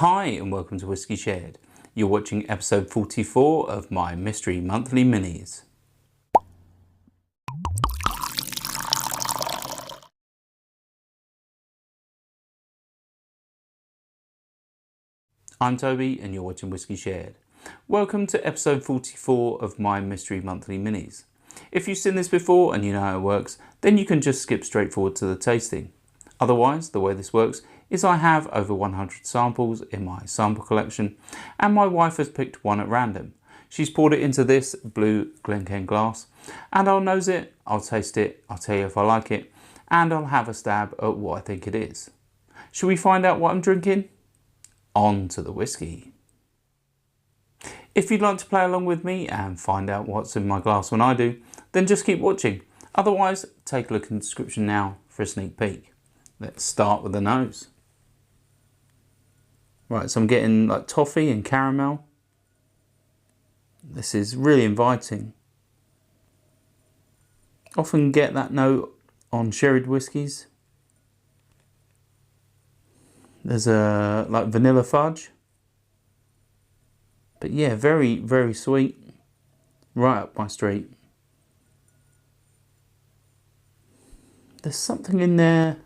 Hi and welcome to Whisky Shared. You're watching episode 44 of my Mystery Monthly Minis. I'm Toby and you're watching Whisky Shared. Welcome to episode 44 of my Mystery Monthly Minis. If you've seen this before and you know how it works, then you can just skip straight forward to the tasting. Otherwise, the way this works is I have over 100 samples in my sample collection and my wife has picked one at random. She's poured it into this blue Glencairn glass and I'll nose it, I'll taste it, I'll tell you if I like it and I'll have a stab at what I think it is. Should we find out what I'm drinking? On to the whiskey. If you'd like to play along with me and find out what's in my glass when I do, then just keep watching. Otherwise, take a look in the description now for a sneak peek. Let's start with the nose. Right, so I'm getting like toffee and caramel. This is really inviting. Often get that note on sherried whiskies. There's a like vanilla fudge. But yeah, very, very sweet. Right up my street. There's something in there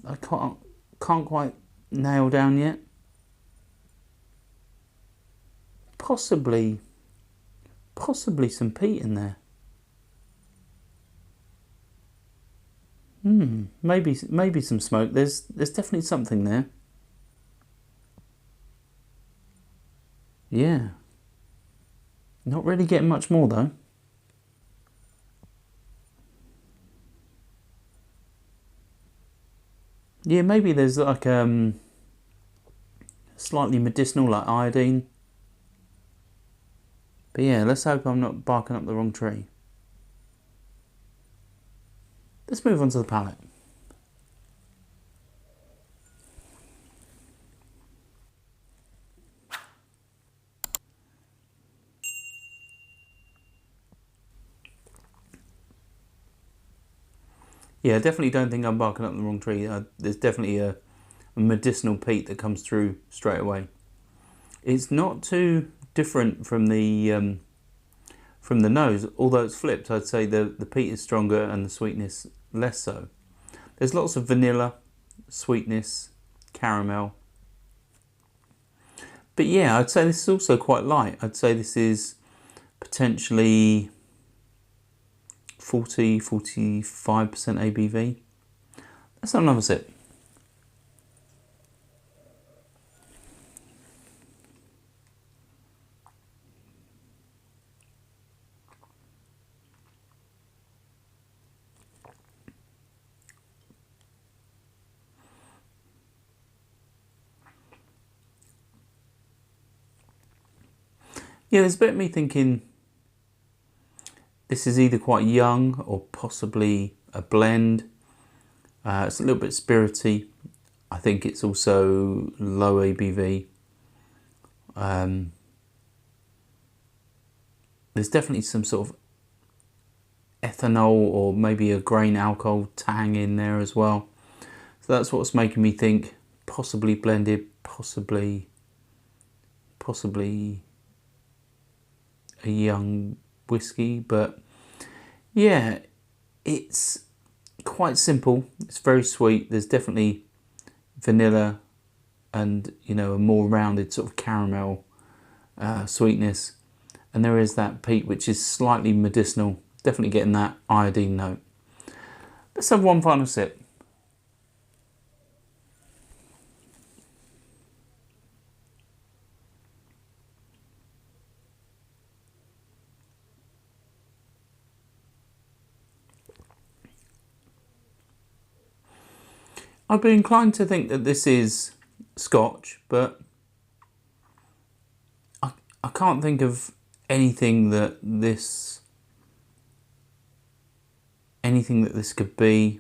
I can't quite nail down yet. Possibly some peat in there. Maybe some smoke. There's definitely something there. Yeah. Not really getting much more though. Yeah, maybe there's like slightly medicinal, like iodine. But yeah, let's hope I'm not barking up the wrong tree. Let's move on to the palate. Yeah, I definitely don't think I'm barking up the wrong tree. There's definitely a medicinal peat that comes through straight away. It's not too different from the nose, although it's flipped. I'd say the peat is stronger and the sweetness less so. There's lots of vanilla, sweetness, caramel. But yeah, I'd say this is also quite light. I'd say this is potentially 40-45% ABV. Let's have another sip. Yeah, there's a bit of me thinking this is either quite young or possibly a blend. It's a little bit spirity. I think it's also low ABV. There's definitely some sort of ethanol or maybe a grain alcohol tang in there as well. So that's what's making me think possibly blended, possibly a young whiskey. But yeah, it's quite simple. It's very sweet. There's definitely vanilla and, you know, a more rounded sort of caramel sweetness. And there is that peat, which is slightly medicinal. Definitely getting that iodine note. Let's have one final sip. I'd be inclined to think that this is Scotch, but I can't think of anything that this could be.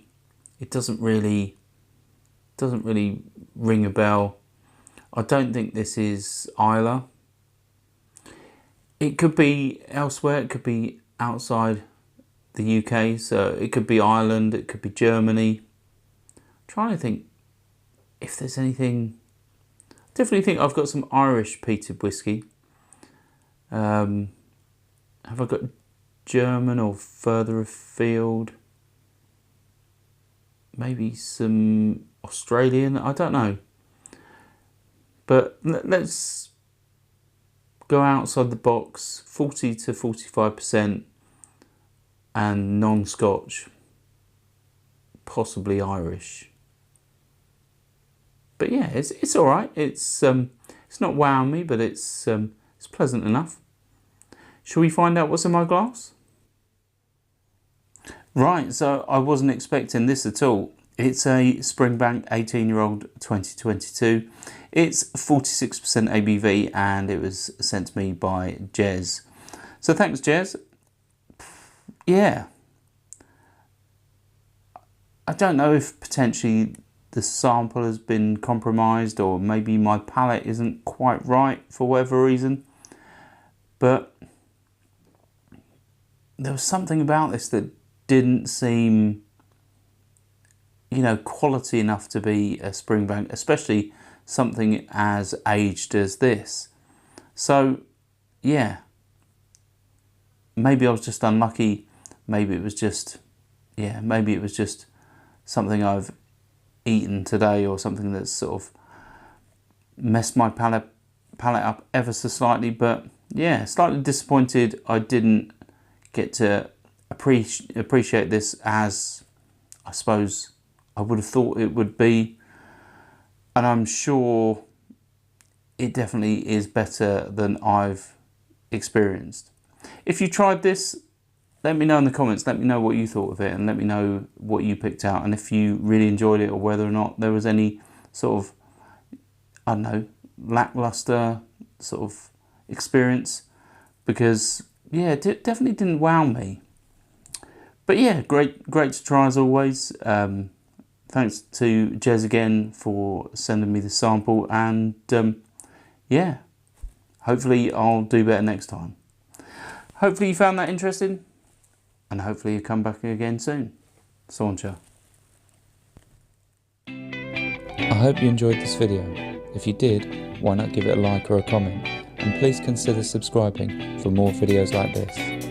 It doesn't really ring a bell. I don't think this is Islay. It could be elsewhere. It could be outside the UK. So it could be Ireland. It could be Germany. I'm trying to think if there's anything Definitely think I've got some Irish peated whiskey. Have I got German or further afield? Maybe some Australian, I don't know. But let's go outside the box, 40 to 45% and non-Scotch, possibly Irish. But yeah, it's all right. It's not wowing me, but it's pleasant enough. Shall we find out what's in my glass? Right, so I wasn't expecting this at all. It's a Springbank 18-year-old 2022. It's 46% ABV and it was sent to me by Jez. So thanks, Jez. Yeah. I don't know if potentially the sample has been compromised or maybe my palate isn't quite right for whatever reason. But there was something about this that didn't seem, quality enough to be a Springbank, especially something as aged as this. So, yeah, maybe I was just unlucky. Maybe it was just something I've eaten today or something that's sort of messed my palate up ever so slightly. But yeah, slightly disappointed I didn't get to appreciate this as I suppose I would have thought it would be, and I'm sure it definitely is better than I've experienced. If you tried this, let me know in the comments, let me know what you thought of it and let me know what you picked out and if you really enjoyed it or whether or not there was any sort of, I don't know, lackluster sort of experience, because yeah, it definitely didn't wow me. But yeah, great to try as always. Thanks to Jez again for sending me the sample, and yeah, hopefully I'll do better next time. Hopefully you found that interesting, and hopefully you come back again soon. Sauncha. I hope you enjoyed this video. If you did, why not give it a like or a comment, and please consider subscribing for more videos like this.